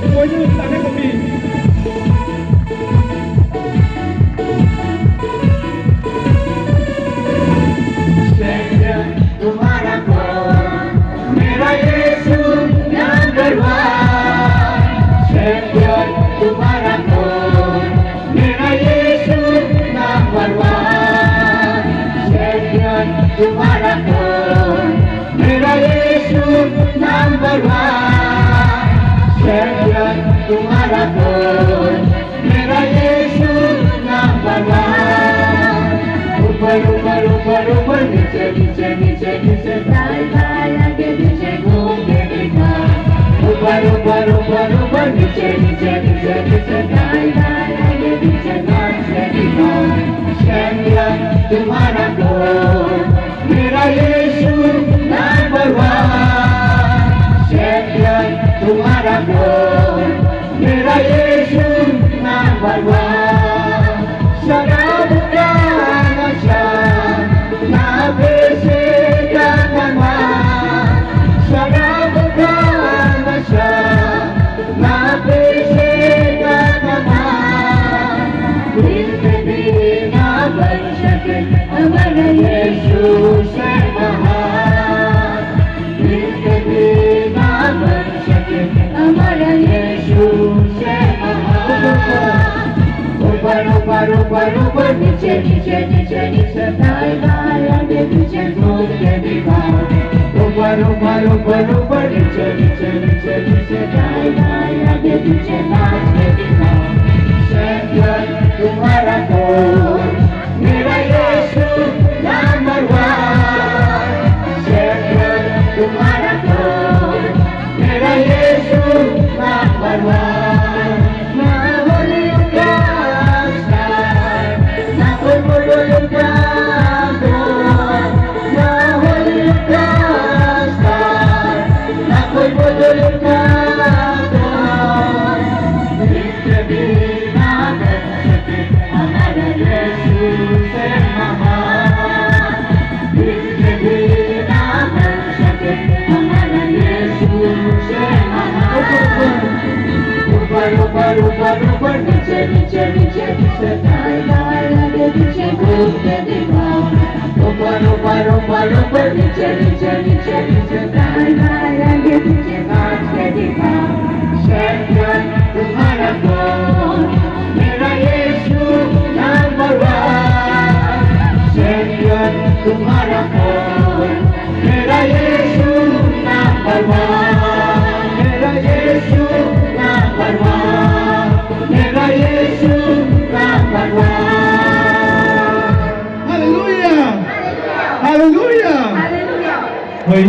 Semuanya tangan kopi. तुम्हारा कौन मेरा यीशु नंबर वन चैंपियन तुम्हारा कौन मेरा यीशु नंबर वन चैंपियन तुम्हारा कौन मेरा यीशु नंबर वन चैंपियन तुम्हारा कौन मेरा यीशु नंबर वन ऊपर ऊपर ऊपर ऊपर नीचे नीचे नीचे नीचे दाएं बाएं आगे पीछे घूम के दिखा ऊपर ऊपर ऊपर ऊपर नीचे नीचे नीचे नीचे दाएं बाएं आगे पीछे नाच के दिखा चैंपियन तुम्हारा कौन मेरा यीशु नंबर वन चैंपियन तुम्हारा कौन मेरा यीशु नंबर वन शराब का नशा ना बेचे का नवा शराब का नशा ना बेचे का नवा दिल पे भी ना बन सके हमारा यीशु से महान दिल पे भी ना बन सके हमारा यीशु से महान ऊपर ऊपर ऊपर ऊपर नीचे नीचे नीचे नीचे दाएं बाएं आगे पीछे घूम के दिखाओ ऊपर ऊपर ऊपर ऊपर नीचे नीचे नीचे नीचे दाएं बाएं आगे पीछे नाच के दिखाओ चैंपियन तुम्हारा कौन मेरा यीशु नंबर वन चैंपियन तुम्हारा कौन मेरा यीशु नंबर वन ना होली का ऊपर ऊपर ऊपर नीचे नीचे नीचे नीचे दाएं बाएं आगे पीछे घूम के दिखाओ ऊपर ऊपर ऊपर ऊपर नीचे नीचे नीचे नीचे दाएं बाएं आगे पीछे नाच के दिखाओ चैंपियन तुम्हारा कौन मेरा यीशु नंबर वन चैंपियन तुम्हारा कौन मेरा यीशु नंबर वन मेरा यीशु नंबर वन मेरा Yeshu number one Hallelujah! Hallelujah! Hallelujah. Wait.